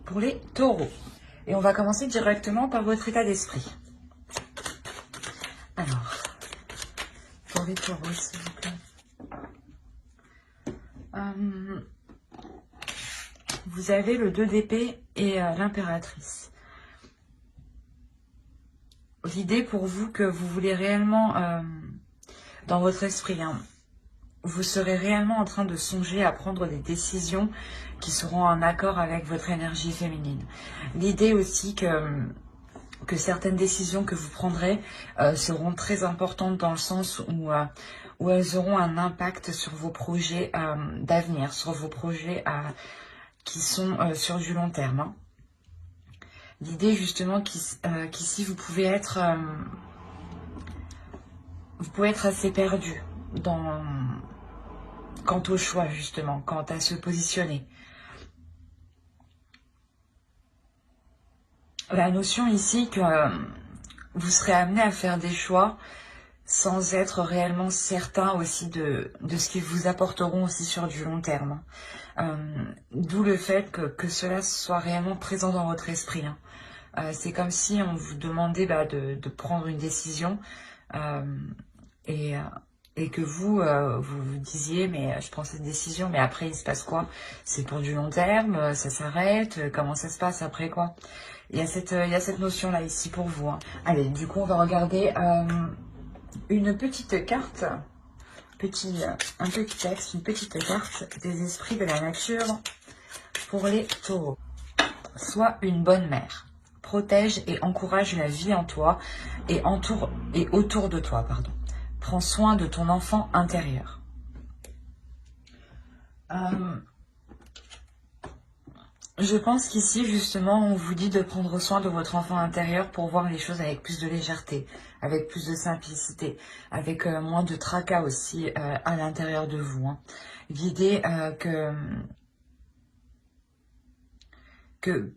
pour les taureaux. Et on va commencer directement par votre état d'esprit. Alors, pour les taureaux, s'il vous plaît. Vous avez le 2 d'épée et l'impératrice. L'idée pour vous que vous voulez réellement, dans votre esprit, hein, vous serez réellement en train de songer à prendre des décisions qui seront en accord avec votre énergie féminine. L'idée aussi que certaines décisions que vous prendrez seront très importantes dans le sens où elles auront un impact sur vos projets d'avenir, sur vos projets qui sont sur du long terme. Hein. L'idée justement qu'ici vous pouvez être assez perdu quant au choix justement, quant à se positionner. La notion ici que vous serez amené à faire des choix sans être réellement certain aussi de ce qu'ils vous apporteront aussi sur du long terme. D'où le fait que cela soit réellement présent dans votre esprit. Hein. C'est comme si on vous demandait de prendre une décision et que vous vous disiez mais je prends cette décision mais après il se passe quoi? C'est pour du long terme, ça s'arrête, comment ça se passe après quoi? Il y a cette notion là ici pour vous. Hein. Allez, du coup on va regarder une petite carte, un petit texte, une petite carte des esprits de la nature pour les taureaux. Sois une bonne mère. Protège et encourage la vie en toi et autour de toi, pardon. Prends soin de ton enfant intérieur. Je pense qu'ici, justement, on vous dit de prendre soin de votre enfant intérieur pour voir les choses avec plus de légèreté, avec plus de simplicité, avec moins de tracas aussi à l'intérieur de vous. Hein. L'idée que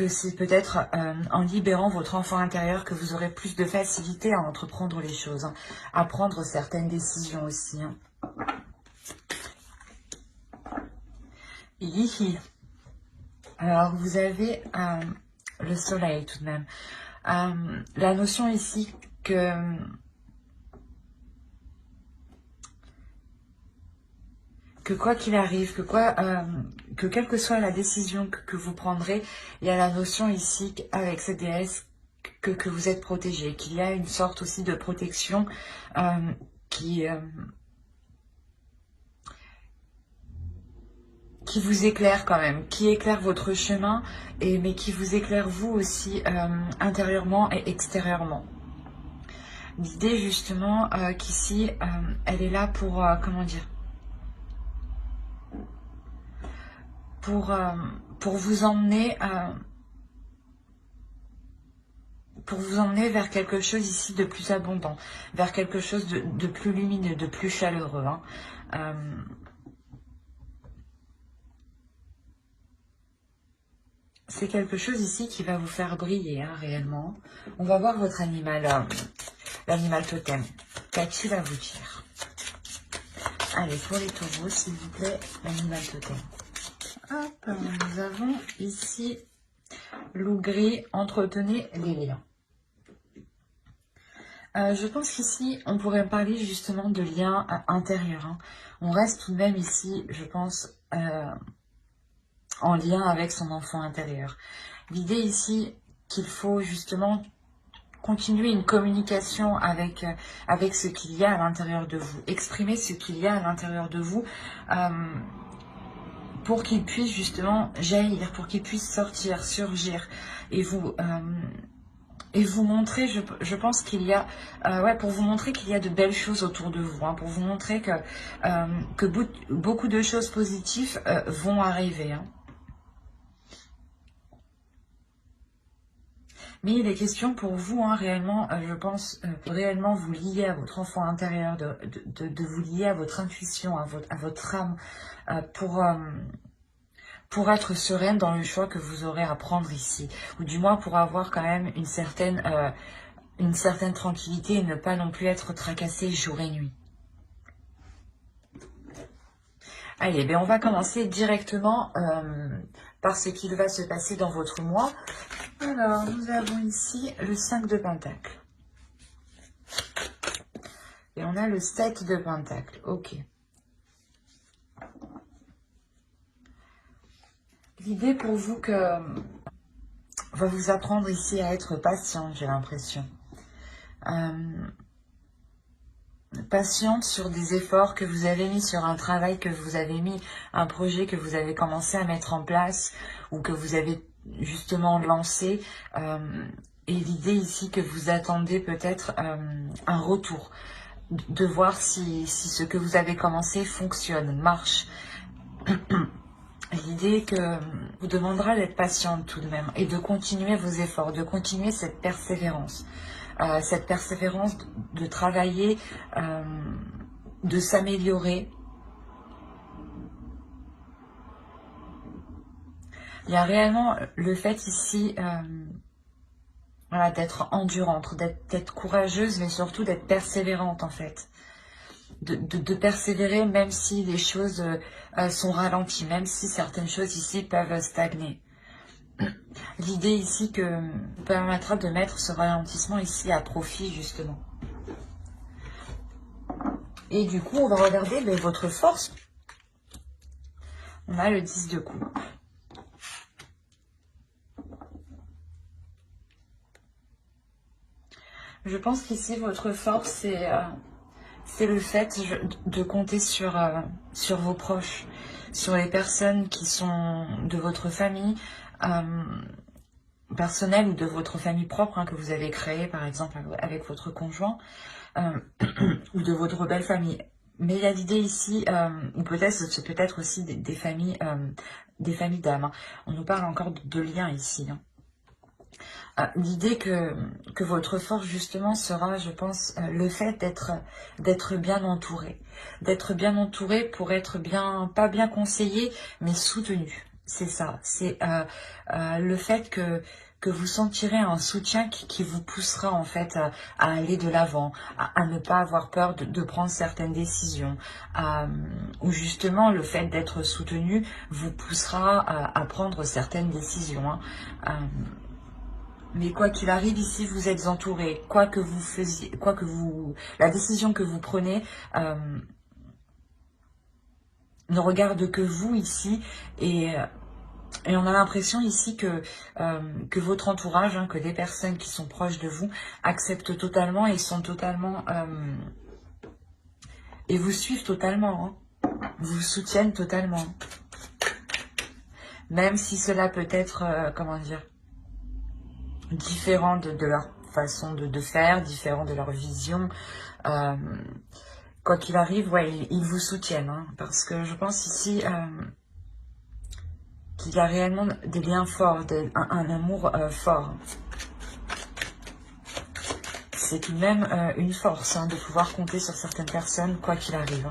c'est peut-être en libérant votre enfant intérieur que vous aurez plus de facilité à entreprendre les choses, hein, à prendre certaines décisions aussi. Hein. Ici, alors vous avez le soleil tout de même. La notion ici que quoi qu'il arrive, que quelle que soit la décision que vous prendrez, il y a la notion ici avec cette déesse que vous êtes protégé, qu'il y a une sorte aussi de protection qui vous éclaire quand même, qui éclaire votre chemin, mais qui vous éclaire vous aussi intérieurement et extérieurement. L'idée justement qu'ici, elle est là pour, comment dire, pour vous emmener vers quelque chose ici de plus abondant, vers quelque chose de plus lumineux, de plus chaleureux. Hein. C'est quelque chose ici qui va vous faire briller, hein, réellement. On va voir votre animal, l'animal totem. Qu'est-ce va vous dire? Allez, pour les taureaux, s'il vous plaît, l'animal totem. Hop, nous avons ici loup gris, entretenez les liens. Je pense qu'ici, on pourrait parler justement de liens intérieurs. Hein. On reste tout de même ici, je pense, en lien avec son enfant intérieur. L'idée ici qu'il faut justement continuer une communication avec ce qu'il y a à l'intérieur de vous. Exprimer ce qu'il y a à l'intérieur de vous pour qu'il puisse justement jaillir, pour qu'il puisse sortir, surgir et vous montrer, je pense qu'il y a, pour vous montrer qu'il y a de belles choses autour de vous, hein, pour vous montrer que beaucoup de choses positives vont arriver. Hein. Mais il est question pour vous, hein, réellement, je pense, réellement vous lier à votre enfant intérieur, de vous lier à votre intuition, à votre âme, pour être sereine dans le choix que vous aurez à prendre ici. Ou du moins pour avoir quand même une certaine tranquillité et ne pas non plus être tracassé jour et nuit. Allez, ben on va commencer directement par ce qu'il va se passer dans votre mois. Alors, nous avons ici le 5 de Pentacle. Et on a le 7 de Pentacle. Ok. L'idée pour vous que va vous apprendre ici à être patiente, j'ai l'impression. Patiente sur des efforts que vous avez mis, sur un travail que vous avez mis, un projet que vous avez commencé à mettre en place ou que vous avez justement lancé. Et l'idée ici que vous attendez peut-être un retour, de voir si ce que vous avez commencé fonctionne, marche. L'idée que vous demandera d'être patiente tout de même et de continuer vos efforts, de continuer cette persévérance de travailler, de s'améliorer. Il y a réellement le fait ici voilà, d'être endurante, d'être courageuse, mais surtout d'être persévérante en fait. De persévérer même si les choses sont ralenties, même si certaines choses ici peuvent stagner. L'idée ici que vous permettra de mettre ce ralentissement ici à profit justement. Et du coup, on va regarder votre force. On a le 10 de coupe. Je pense qu'ici, votre force, c'est le fait de compter sur vos proches, sur les personnes qui sont de votre famille personnelle ou de votre famille propre que vous avez créée, par exemple, avec votre conjoint ou de votre belle famille. Mais il y a l'idée ici, ou peut-être c'est peut-être aussi des familles d'âmes. On nous parle encore de liens ici. L'idée que votre force justement sera, je pense, le fait d'être bien entouré. D'être bien entouré pour être bien, pas bien conseillé, mais soutenu. C'est ça. C'est le fait que vous sentirez un soutien qui vous poussera en fait à aller de l'avant, à ne pas avoir peur de prendre certaines décisions, ou justement le fait d'être soutenu vous poussera à prendre certaines décisions. Mais quoi qu'il arrive ici, vous êtes entouré. Quoi que vous faisiez, la décision que vous prenez ne regarde que vous ici et on a l'impression ici que votre entourage, que les personnes qui sont proches de vous acceptent totalement et sont totalement et vous suivent totalement, vous soutiennent totalement, même si cela peut être comment dire, différent de leur façon de faire, différent de leur vision. Quoi qu'il arrive, ouais, ils vous soutiennent, parce que je pense ici qu'il y a réellement des liens forts, un amour fort. C'est tout de même une force de pouvoir compter sur certaines personnes, quoi qu'il arrive.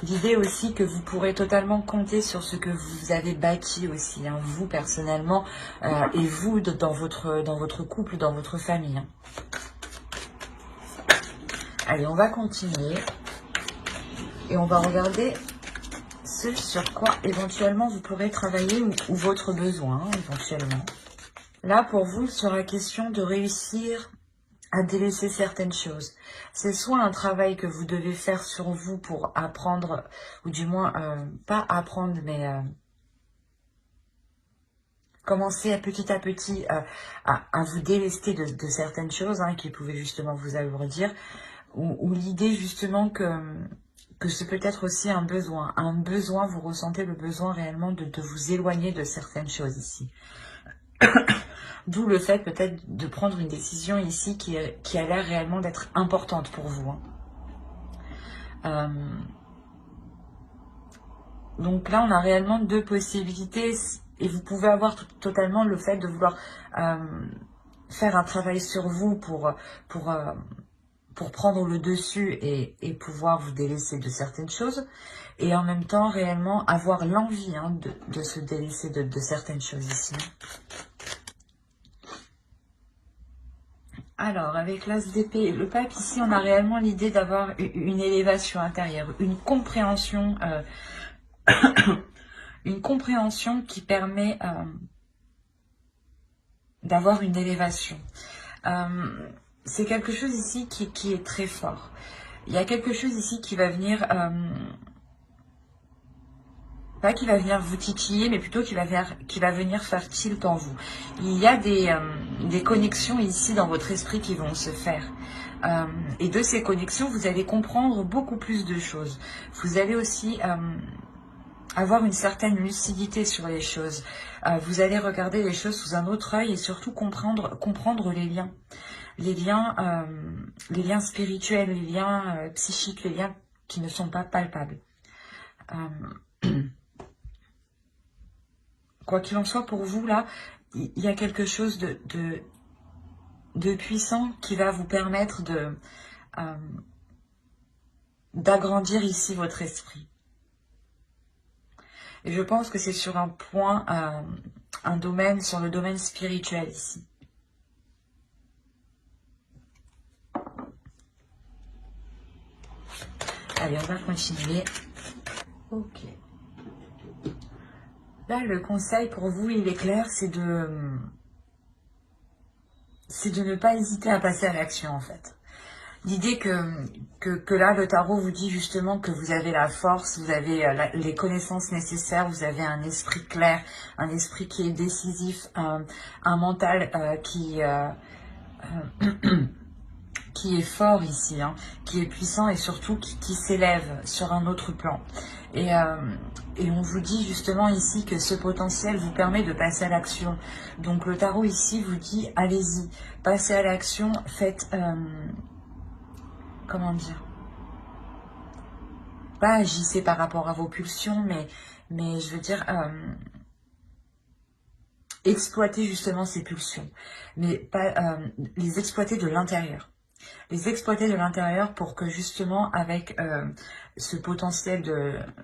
L'idée aussi que vous pourrez totalement compter sur ce que vous avez bâti aussi, vous personnellement, et vous dans votre couple, dans votre famille. Allez, on va continuer. Et on va regarder ce sur quoi éventuellement vous pourrez travailler ou votre besoin, éventuellement. Là, pour vous, il sera question de réussir à délaisser certaines choses. C'est soit un travail que vous devez faire sur vous pour apprendre, ou du moins, pas apprendre, mais commencer à petit à vous délester de certaines choses qui pouvaient justement vous alourdir, ou l'idée justement que c'est peut-être aussi un besoin. Un besoin, vous ressentez le besoin réellement de vous éloigner de certaines choses ici. D'où le fait peut-être de prendre une décision ici qui a l'air réellement d'être importante pour vous. Donc là, on a réellement deux possibilités et vous pouvez avoir totalement le fait de vouloir faire un travail sur vous pour prendre le dessus et pouvoir vous délaisser de certaines choses. Et en même temps, réellement, avoir l'envie de se délaisser de certaines choses ici. Alors, avec l'as d'épée et le pape, ici, on a réellement l'idée d'avoir une élévation intérieure, une compréhension qui permet d'avoir une élévation. C'est quelque chose ici qui est très fort. Il y a quelque chose ici qui va venir, pas qui va venir vous titiller, mais plutôt qui va venir faire tilt en vous. Il y a des connexions ici dans votre esprit qui vont se faire. Et de ces connexions, vous allez comprendre beaucoup plus de choses. Vous allez aussi avoir une certaine lucidité sur les choses. Vous allez regarder les choses sous un autre œil et surtout comprendre les liens. Les liens spirituels, les liens psychiques, les liens qui ne sont pas palpables. Quoi qu'il en soit pour vous, là, il y a quelque chose de puissant qui va vous permettre d'agrandir ici votre esprit. Et je pense que c'est sur un point, sur le domaine spirituel ici. Allez, on va continuer. Ok. Là, le conseil pour vous, il est clair, c'est de ne pas hésiter à passer à l'action, en fait. L'idée que là, le tarot vous dit justement que vous avez la force, vous avez les connaissances nécessaires, vous avez un esprit clair, un esprit qui est décisif, un mental qui est fort ici, hein, qui est puissant et surtout qui s'élève sur un autre plan. Et on vous dit justement ici que ce potentiel vous permet de passer à l'action. Donc le tarot ici vous dit, allez-y, passez à l'action, faites... comment dire, pas agissez par rapport à vos pulsions, mais je veux dire, exploitez justement ces pulsions, mais pas les exploiter de l'intérieur. Les exploiter de l'intérieur pour que justement, avec ce potentiel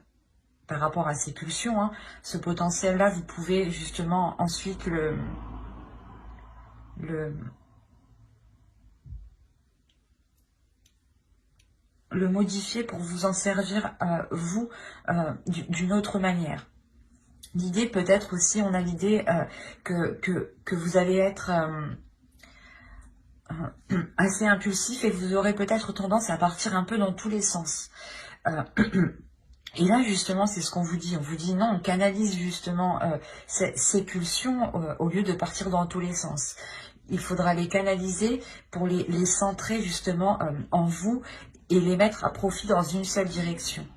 par rapport à ces pulsions, hein, ce potentiel-là, vous pouvez justement ensuite le modifier pour vous en servir, vous, d'une autre manière. L'idée peut-être aussi, on a l'idée que vous allez être assez impulsif et vous aurez peut-être tendance à partir un peu dans tous les sens. Et là, justement, c'est ce qu'on vous dit. On vous dit non, on canalise justement ces pulsions au lieu de partir dans tous les sens. Il faudra les canaliser pour les centrer justement en vous et les mettre à profit dans une seule direction.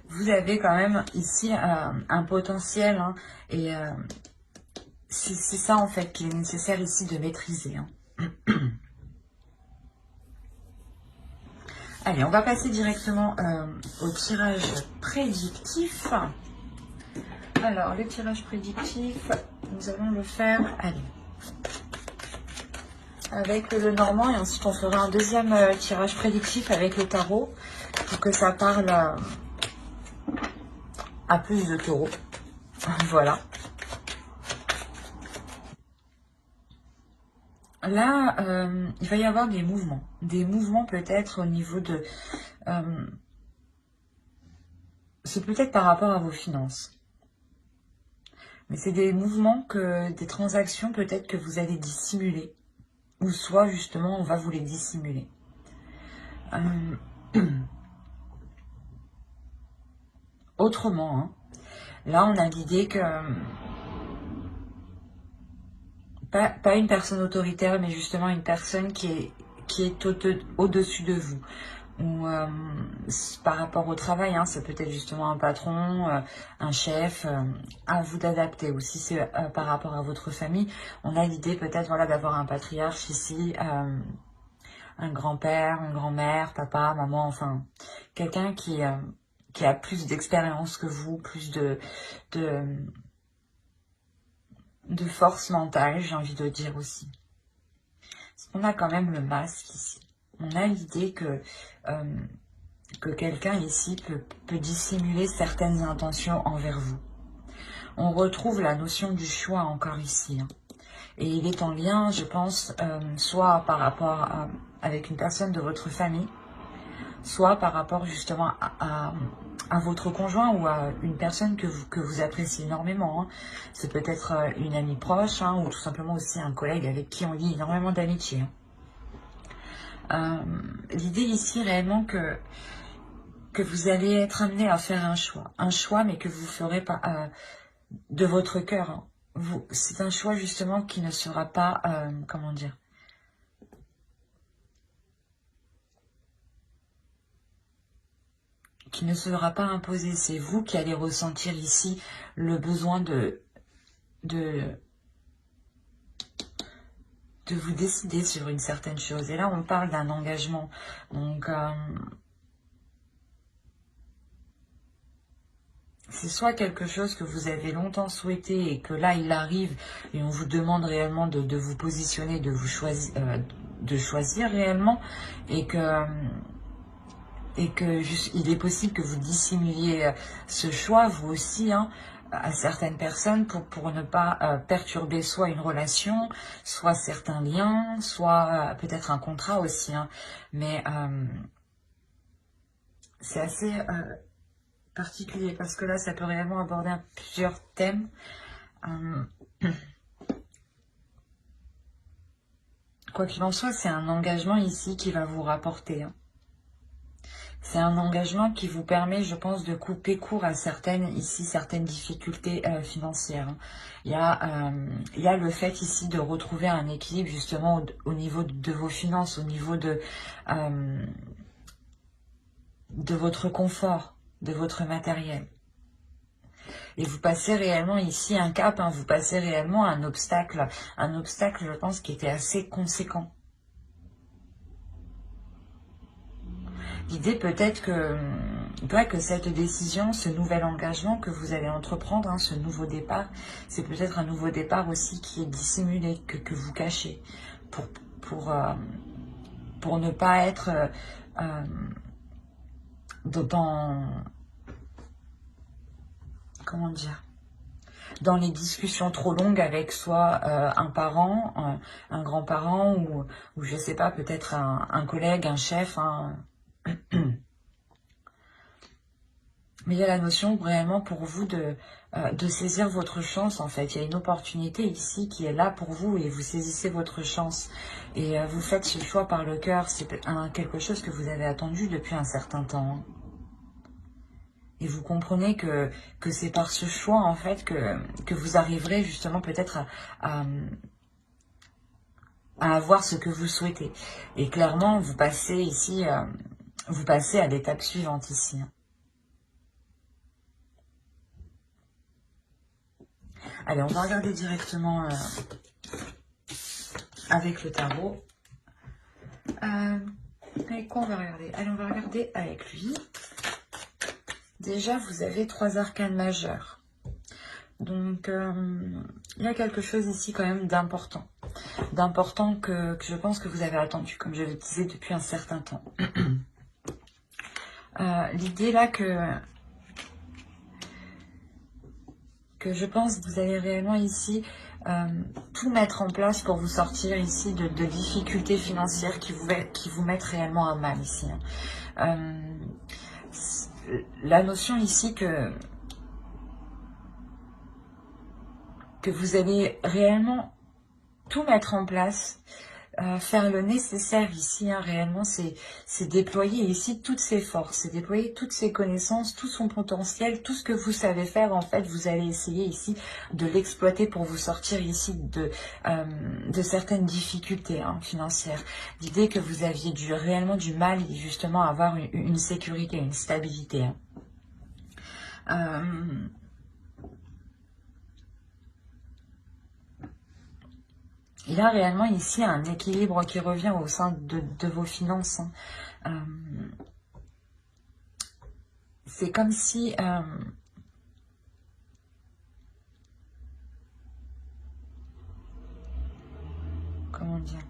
Vous avez quand même ici un potentiel, hein, et c'est ça en fait qui est nécessaire ici de maîtriser. Hein. Allez, on va passer directement au tirage prédictif. Alors, le tirage prédictif, nous allons le faire, allez, avec le normand, et ensuite on fera un deuxième tirage prédictif avec le tarot, pour que ça parle à plus de taureaux. Voilà. Là, il va y avoir des mouvements peut-être au niveau de... c'est peut-être par rapport à vos finances. Mais c'est des mouvements, des transactions peut-être que vous allez dissimuler. Ou soit justement, on va vous les dissimuler. Autrement, hein, là on a l'idée que... Pas une personne autoritaire, mais justement une personne qui est au-dessus de vous. Ou par rapport au travail, hein, ça peut être justement un patron, un chef, à vous d'adapter. Ou si c'est par rapport à votre famille, on a l'idée peut-être voilà, d'avoir un patriarche ici, un grand-père, une grand-mère, papa, maman, enfin, quelqu'un qui a plus d'expérience que vous, plus de force mentale, j'ai envie de dire aussi. Parce qu'on a quand même le masque ici. On a l'idée que quelqu'un ici peut dissimuler certaines intentions envers vous. on retrouve la notion du choix encore ici. Hein. Et il est en lien, je pense, soit par rapport avec une personne de votre famille, soit par rapport justement à votre conjoint ou à une personne que vous appréciez énormément. Hein. C'est peut-être une amie proche, hein, ou tout simplement aussi un collègue avec qui on lie énormément d'amitié. Hein. L'idée ici réellement que vous allez être amené à faire un choix mais que vous ferez pas de votre cœur. Hein. C'est un choix justement qui ne sera pas, comment dire, qui ne sera pas imposé. C'est vous qui allez ressentir ici le besoin de vous décider sur une certaine chose. Et là, on parle d'un engagement. Donc, c'est soit quelque chose que vous avez longtemps souhaité et que là, il arrive et on vous demande réellement de vous positionner, de choisir réellement et que il est possible que vous dissimuliez ce choix, vous aussi, hein, à certaines personnes pour ne pas perturber soit une relation, soit certains liens, soit peut-être un contrat aussi. Hein. Mais c'est assez particulier parce que là, ça peut réellement aborder plusieurs thèmes. Quoi qu'il en soit, c'est un engagement ici qui va vous rapporter. Hein. C'est un engagement qui vous permet, je pense, de couper court à certaines difficultés financières. Hein. Il y a le fait ici de retrouver un équilibre justement au niveau de vos finances, au niveau de votre confort, de votre matériel. Et vous passez réellement ici un cap, hein, vous passez réellement un obstacle, je pense, qui était assez conséquent. L'idée peut-être que cette décision, ce nouvel engagement que vous allez entreprendre, hein, ce nouveau départ, c'est peut-être un nouveau départ aussi qui est dissimulé, que vous cachez, pour ne pas être comment dire, dans les discussions trop longues avec soit un parent, un grand-parent ou je sais pas, peut-être un collègue, un chef. Hein. Mais il y a la notion réellement pour vous de saisir votre chance en fait. Il y a une opportunité ici qui est là pour vous et vous saisissez votre chance. Et vous faites ce choix par le cœur. C'est quelque chose que vous avez attendu depuis un certain temps. Hein. Et vous comprenez que c'est par ce choix, en fait, que vous arriverez justement peut-être à avoir ce que vous souhaitez. Et clairement, vous passez ici, vous passez à l'étape suivante ici. Allez, on va regarder directement avec le tarot. Avec quoi on va regarder? Allez, on va regarder avec lui. Déjà, vous avez 3 arcanes majeures. Donc, il y a quelque chose ici quand même d'important. D'important que je pense que vous avez attendu, comme je le disais, depuis un certain temps. L'idée là que je pense que vous allez réellement ici tout mettre en place pour vous sortir ici de difficultés financières qui vous mettent réellement à mal ici. Hein. La notion ici que vous allez réellement tout mettre en place, faire le nécessaire ici, hein, réellement, c'est déployer ici toutes ses forces, c'est déployer toutes ses connaissances, tout son potentiel, tout ce que vous savez faire, en fait, vous allez essayer ici de l'exploiter pour vous sortir ici de certaines difficultés hein, financières. L'idée que vous aviez réellement du mal, justement, à avoir une sécurité, une stabilité. Hein. Il y a réellement ici un équilibre qui revient au sein de vos finances. Hein. C'est comme si... comment dire?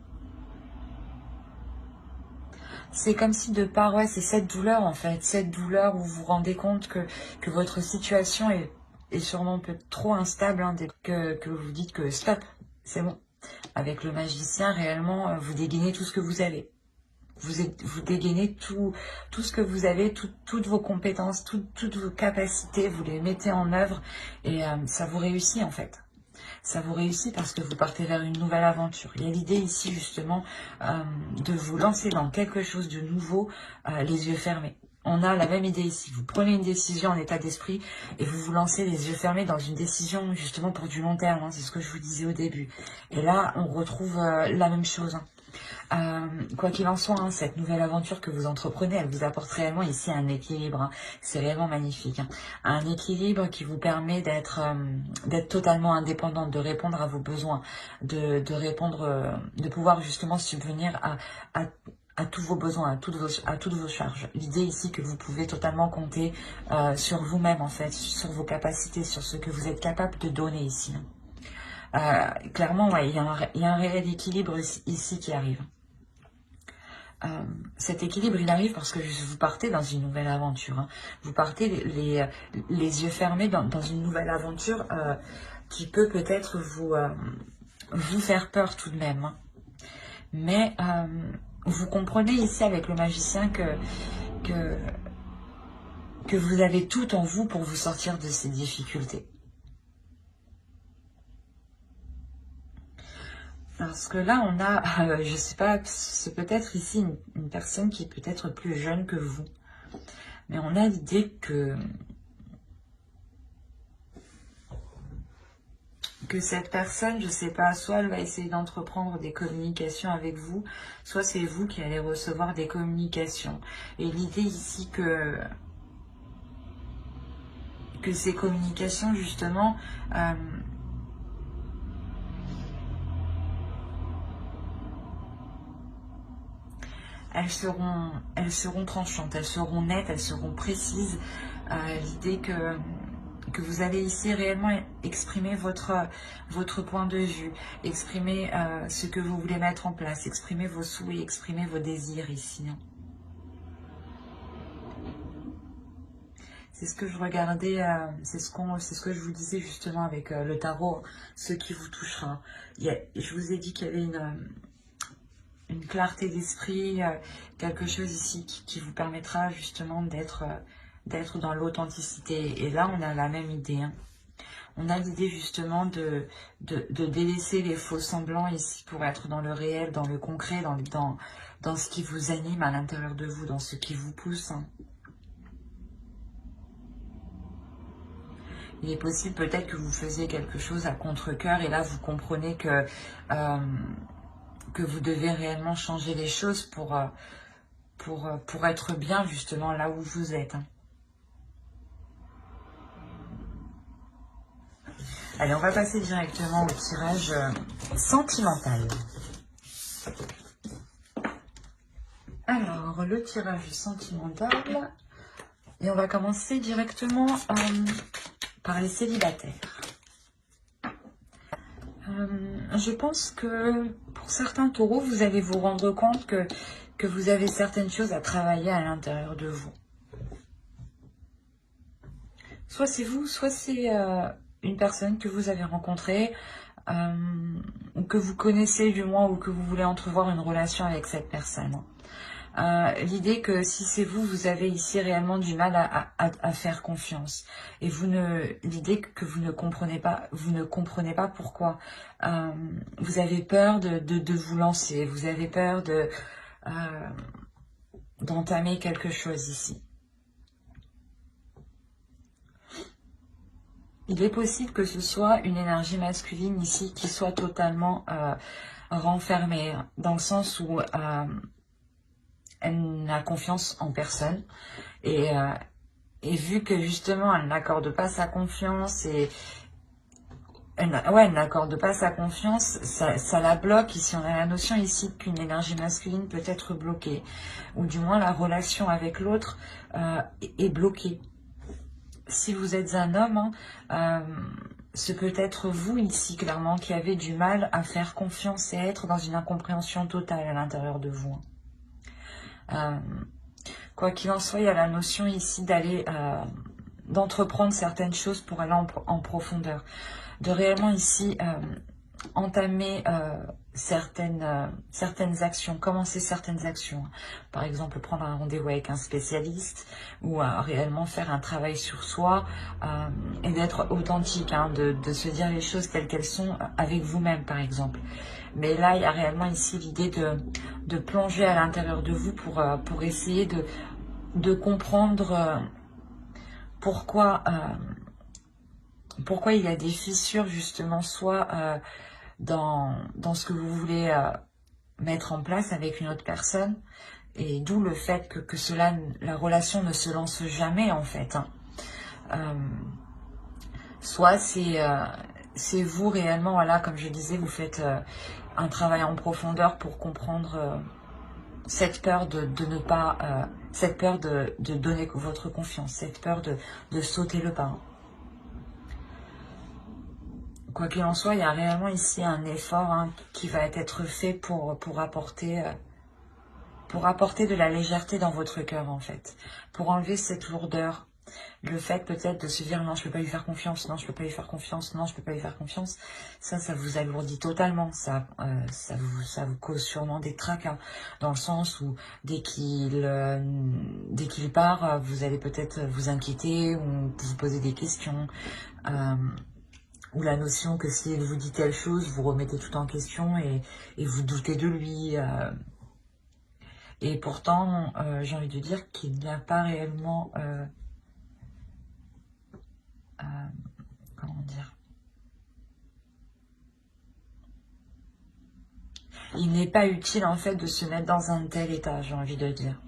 C'est comme si de part, ouais, c'est cette douleur en fait. Cette douleur où vous vous rendez compte que votre situation est est sûrement peut-être trop instable, hein, dès que vous dites que stop, c'est bon. Avec le magicien, réellement, vous dégainez tout ce que vous avez. Vous dégainez tout ce que vous avez, toutes vos compétences, toutes vos capacités, vous les mettez en œuvre et ça vous réussit en fait. Ça vous réussit parce que vous partez vers une nouvelle aventure. Il y a l'idée ici justement de vous lancer dans quelque chose de nouveau, les yeux fermés. On a la même idée ici. Vous prenez une décision en état d'esprit et vous vous lancez les yeux fermés dans une décision justement pour du long terme. Hein, c'est ce que je vous disais au début. Et là, on retrouve la même chose. Hein. Quoi qu'il en soit, hein, cette nouvelle aventure que vous entreprenez, elle vous apporte réellement ici un équilibre. Hein. C'est réellement magnifique. Hein. Un équilibre qui vous permet d'être totalement indépendante, de répondre à vos besoins, de répondre, de pouvoir justement subvenir à tous vos besoins, à toutes vos charges. L'idée ici que vous pouvez totalement compter sur vous-même en fait, sur vos capacités, sur ce que vous êtes capable de donner ici. Clairement, ouais, il y a un réel équilibre ici qui arrive. Cet équilibre, il arrive parce que vous partez dans une nouvelle aventure. Hein. Vous partez les yeux fermés dans une nouvelle aventure qui peut peut-être vous faire peur tout de même. Hein. Mais vous comprenez ici avec le magicien que vous avez tout en vous pour vous sortir de ces difficultés. Parce que là, on a, je sais pas, c'est peut-être ici une personne qui est peut-être plus jeune que vous. Mais on a l'idée que cette personne, je sais pas, soit elle va essayer d'entreprendre des communications avec vous, soit c'est vous qui allez recevoir des communications. Et l'idée ici que ces communications, justement, elles seront tranchantes, elles seront nettes, elles seront précises. L'idée que vous allez ici réellement exprimer votre point de vue, exprimer ce que vous voulez mettre en place, exprimer vos souhaits, exprimer vos désirs ici. C'est ce que je regardais, c'est ce que je vous disais justement avec le tarot, ce qui vous touchera. Je vous ai dit qu'il y avait une clarté d'esprit, quelque chose ici qui vous permettra justement d'être dans l'authenticité. Et là, on a la même idée. Hein. On a l'idée justement de délaisser les faux semblants ici pour être dans le réel, dans le concret, dans ce qui vous anime à l'intérieur de vous, dans ce qui vous pousse. Hein. Il est possible peut-être que vous faisiez quelque chose à contre-cœur et là vous comprenez que vous devez réellement changer les choses pour être bien justement là où vous êtes. Hein. Allez, on va passer directement au tirage sentimental. Alors, le tirage sentimental, et on va commencer directement par les célibataires. Je pense que pour certains taureaux, vous allez vous rendre compte que vous avez certaines choses à travailler à l'intérieur de vous. Soit c'est vous, soit c'est une personne que vous avez rencontrée, ou que vous connaissez du moins, ou que vous voulez entrevoir une relation avec cette personne. L'idée que si c'est vous, vous avez ici réellement du mal à faire confiance. Et l'idée que vous ne comprenez pas pourquoi. Vous avez peur de vous lancer, vous avez peur d'entamer quelque chose ici. Il est possible que ce soit une énergie masculine ici qui soit totalement renfermée, dans le sens où elle n'a confiance en personne. Et vu que justement elle n'accorde pas sa confiance elle n'accorde pas sa confiance, ça la bloque. Ici, on a la notion ici qu'une énergie masculine peut être bloquée, ou du moins la relation avec l'autre est bloquée. Si vous êtes un homme, ce peut être vous ici, clairement, qui avez du mal à faire confiance et à être dans une incompréhension totale à l'intérieur de vous. Quoi qu'il en soit, il y a la notion ici d'aller d'entreprendre certaines choses pour aller en profondeur. De réellement ici entamer certaines actions, commencer certaines actions. Par exemple, prendre un rendez-vous avec un spécialiste ou réellement faire un travail sur soi et d'être authentique, hein, de se dire les choses telles qu'elles sont avec vous-même, par exemple. Mais là, il y a réellement ici l'idée de plonger à l'intérieur de vous pour essayer de comprendre pourquoi il y a des fissures, justement, soit dans ce que vous voulez mettre en place avec une autre personne, et d'où le fait que la relation ne se lance jamais, en fait. Hein. Soit c'est vous réellement, voilà, comme je disais, vous faites un travail en profondeur pour comprendre cette peur de ne pas, cette peur de donner votre confiance, cette peur de sauter le pas. Quoi qu'il en soit, il y a réellement ici un effort hein, qui va être fait pour apporter de la légèreté dans votre cœur, en fait. Pour enlever cette lourdeur. Le fait peut-être de se dire non, je peux pas lui faire confiance, non, je peux pas lui faire confiance, non, je peux pas lui faire confiance. Ça vous alourdit totalement. Ça vous cause sûrement des tracas. Dans le sens où dès qu'il part, vous allez peut-être vous inquiéter ou vous poser des questions. Ou la notion que si il vous dit telle chose, vous remettez tout en question et vous doutez de lui. Et pourtant, j'ai envie de dire qu'il n'y a pas réellement... comment dire? Il n'est pas utile en fait de se mettre dans un tel état, j'ai envie de dire.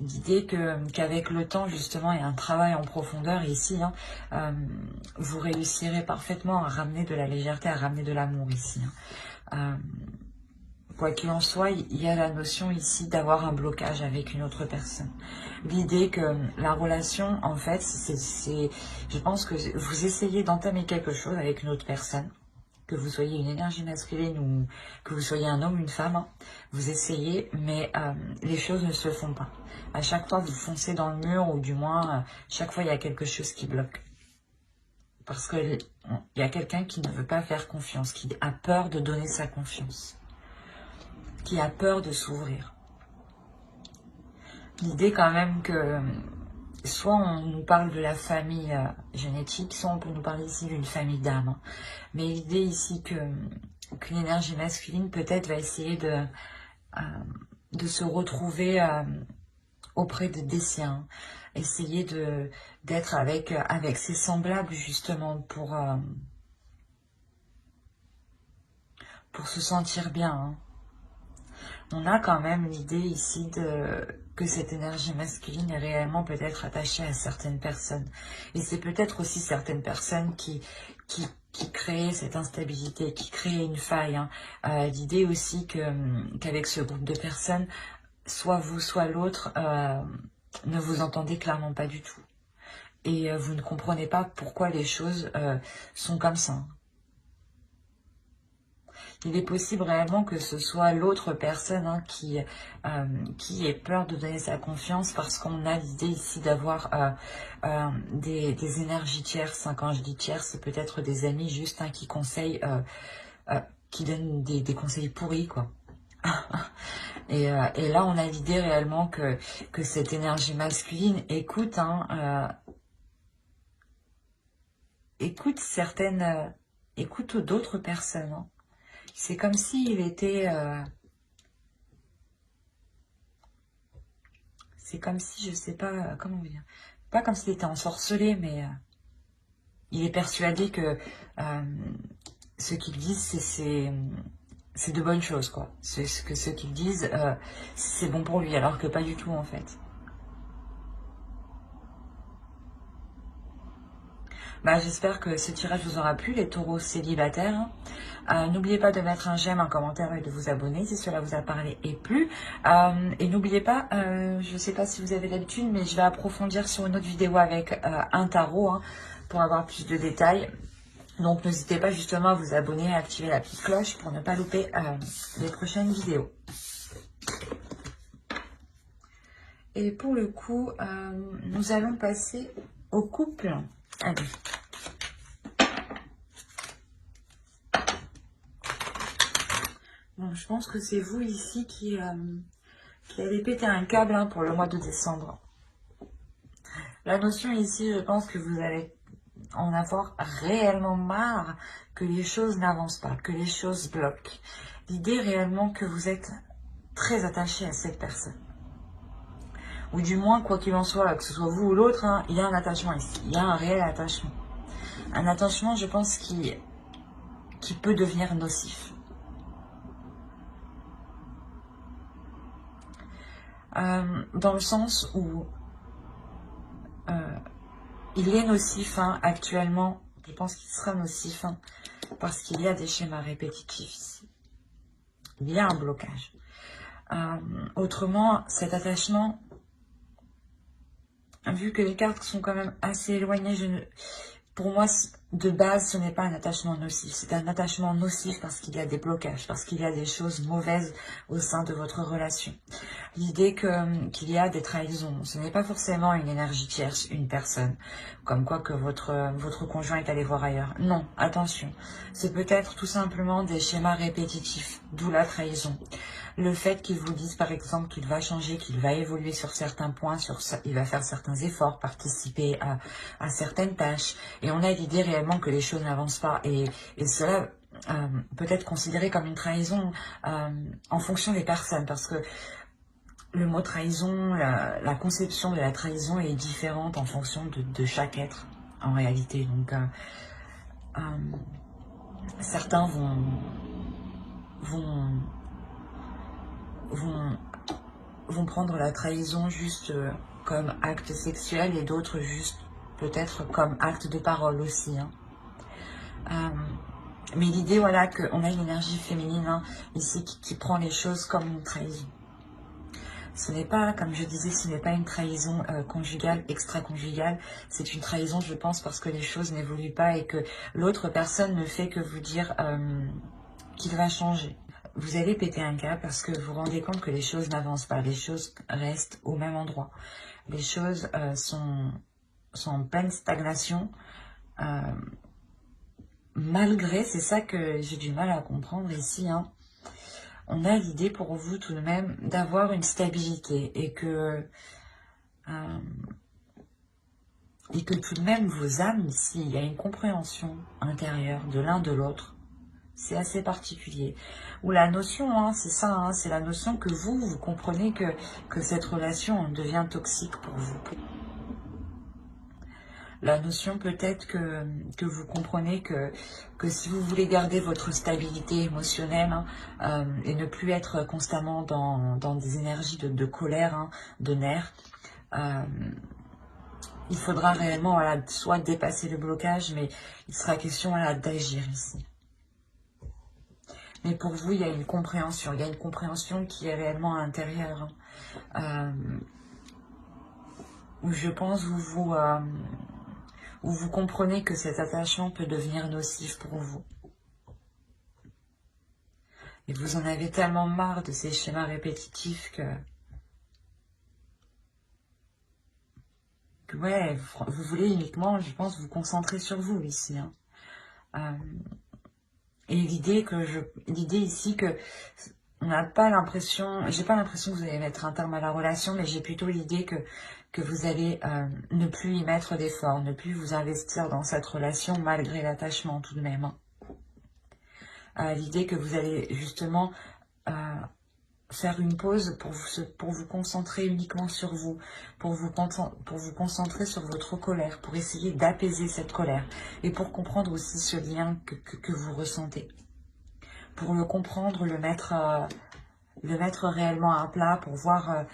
L'idée qu'avec le temps justement et un travail en profondeur ici, hein, vous réussirez parfaitement à ramener de la légèreté, à ramener de l'amour ici. Hein. Quoi qu'il en soit, il y a la notion ici d'avoir un blocage avec une autre personne. L'idée que la relation, en fait, je pense que vous essayez d'entamer quelque chose avec une autre personne, que vous soyez une énergie masculine ou que vous soyez un homme ou une femme, hein, vous essayez, mais les choses ne se font pas. À chaque fois, vous foncez dans le mur, ou du moins, chaque fois, il y a quelque chose qui bloque. Parce qu'il y a quelqu'un qui ne veut pas faire confiance, qui a peur de donner sa confiance, qui a peur de s'ouvrir. L'idée quand même que soit on nous parle de la famille génétique, soit on peut nous parler ici d'une famille d'âme. Hein. Mais l'idée ici qu'une énergie masculine peut-être va essayer de se retrouver auprès des siens, essayer d'être avec ses semblables justement pour se sentir bien. Hein. On a quand même l'idée ici que cette énergie masculine est réellement peut-être attachée à certaines personnes. Et c'est peut-être aussi certaines personnes qui créent cette instabilité, qui créent une faille. Hein. L'idée aussi qu'avec ce groupe de personnes, soit vous, soit l'autre, ne vous entendez clairement pas du tout. Et vous ne comprenez pas pourquoi les choses sont comme ça. Il est possible réellement que ce soit l'autre personne hein, qui ait peur de donner sa confiance parce qu'on a l'idée ici d'avoir des énergies tierces. Hein. Quand je dis tierces, c'est peut-être des amis juste hein, qui conseillent, qui donnent des conseils pourris, quoi. et là, on a l'idée réellement que cette énergie masculine écoute, hein, écoute d'autres personnes. Hein. C'est comme s'il était... c'est comme si, je sais pas, comment dire... Pas comme s'il était ensorcelé, mais... il est persuadé que ce qu'ils disent, c'est de bonnes choses, quoi. Que ce qu'ils disent, c'est bon pour lui, alors que pas du tout, en fait. Bah, j'espère que ce tirage vous aura plu, les taureaux célibataires. N'oubliez pas de mettre un j'aime, un commentaire et de vous abonner si cela vous a parlé et plu. Et n'oubliez pas, je ne sais pas si vous avez l'habitude, mais je vais approfondir sur une autre vidéo avec un tarot hein, pour avoir plus de détails. Donc n'hésitez pas justement à vous abonner et à activer la petite cloche pour ne pas louper les prochaines vidéos. Et pour le coup, nous allons passer au couple. Allez. Bon, je pense que c'est vous ici qui avez pété un câble hein, pour le mois de décembre. La notion ici, je pense que vous allez en avoir réellement marre que les choses n'avancent pas, que les choses bloquent. L'idée réellement que vous êtes très attaché à cette personne. Ou du moins, quoi qu'il en soit, que ce soit vous ou l'autre, hein, il y a un attachement ici. Il y a un réel attachement. Un attachement, je pense, qui peut devenir nocif. Dans le sens où il est nocif hein, actuellement. Je pense qu'il sera nocif hein, parce qu'il y a des schémas répétitifs ici. Il y a un blocage. Autrement, cet attachement, vu que les cartes sont quand même assez éloignées, pour moi, de base, ce n'est pas un attachement nocif. C'est un attachement nocif parce qu'il y a des blocages, parce qu'il y a des choses mauvaises au sein de votre relation. L'idée qu'il y a des trahisons, ce n'est pas forcément une énergie tierce, une personne, comme quoi que votre conjoint est allé voir ailleurs. Non, attention, c'est peut-être tout simplement des schémas répétitifs, d'où la trahison. Le fait qu'ils vous disent par exemple qu'il va changer, qu'il va évoluer sur certains points, il va faire certains efforts, participer à certaines tâches. Et on a l'idée réellement que les choses n'avancent pas. Et cela peut être considéré comme une trahison en fonction des personnes. Parce que le mot trahison, la conception de la trahison est différente en fonction de chaque être en réalité. Donc certains vont prendre la trahison juste comme acte sexuel et d'autres juste peut-être comme acte de parole aussi. Hein. Mais l'idée, voilà, qu'on a une énergie féminine hein, ici qui prend les choses comme une trahison. Ce n'est pas, comme je disais, ce n'est pas une trahison conjugale, extra-conjugale. C'est une trahison, je pense, parce que les choses n'évoluent pas et que l'autre personne ne fait que vous dire qu'il va changer. Vous allez péter un câble parce que vous vous rendez compte que les choses n'avancent pas, les choses restent au même endroit. Les choses sont en pleine stagnation, malgré, c'est ça que j'ai du mal à comprendre ici, hein, on a l'idée pour vous tout de même d'avoir une stabilité et que tout de même vos âmes ici, il y a une compréhension intérieure de l'un de l'autre. C'est assez particulier. Ou la notion, hein, c'est ça, hein, c'est la notion que vous comprenez que cette relation devient toxique pour vous. La notion peut-être que vous comprenez que si vous voulez garder votre stabilité émotionnelle hein, et ne plus être constamment dans des énergies de colère, hein, de nerfs, il faudra réellement voilà, soit dépasser le blocage, mais il sera question voilà, d'agir ici. Mais pour vous, il y a une compréhension. Il y a une compréhension qui est réellement à l'intérieur. Où je pense où vous comprenez que cet attachement peut devenir nocif pour vous. Et vous en avez tellement marre de ces schémas répétitifs que ouais, vous voulez uniquement, je pense, vous concentrer sur vous ici. Hein. Et l'idée ici que on n'a pas l'impression, j'ai pas l'impression que vous allez mettre un terme à la relation, mais j'ai plutôt l'idée que vous allez ne plus y mettre d'efforts, ne plus vous investir dans cette relation malgré l'attachement tout de même. Hein. L'idée que vous allez justement faire une pause pour vous concentrer uniquement sur vous, pour vous concentrer sur votre colère, pour essayer d'apaiser cette colère et pour comprendre aussi ce lien que vous ressentez. Pour le comprendre, le mettre réellement à plat, pour voir,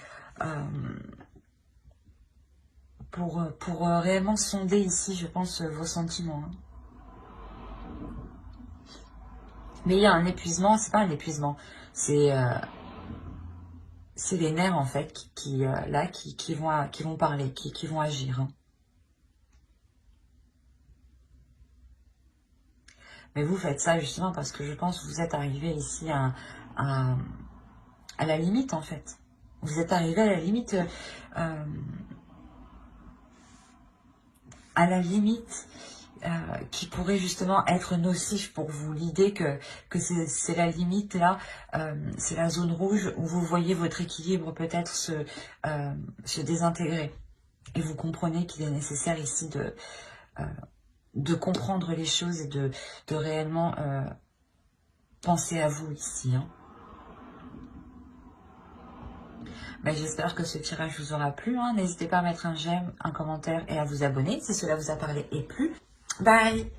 pour réellement sonder ici, je pense, vos sentiments. Hein. Mais il y a un épuisement, c'est pas un épuisement, c'est les nerfs en fait qui vont parler, qui vont agir. Hein. Mais vous faites ça justement parce que je pense que vous êtes arrivé ici à la limite en fait. Vous êtes arrivé à la limite qui pourrait justement être nocif pour vous. L'idée que c'est la limite là, c'est la zone rouge où vous voyez votre équilibre peut-être se désintégrer. Et vous comprenez qu'il est nécessaire ici de comprendre les choses et de réellement penser à vous ici. Hein. Ben, j'espère que ce tirage vous aura plu. Hein. N'hésitez pas à mettre un j'aime, un commentaire et à vous abonner si cela vous a parlé et plu. Bye!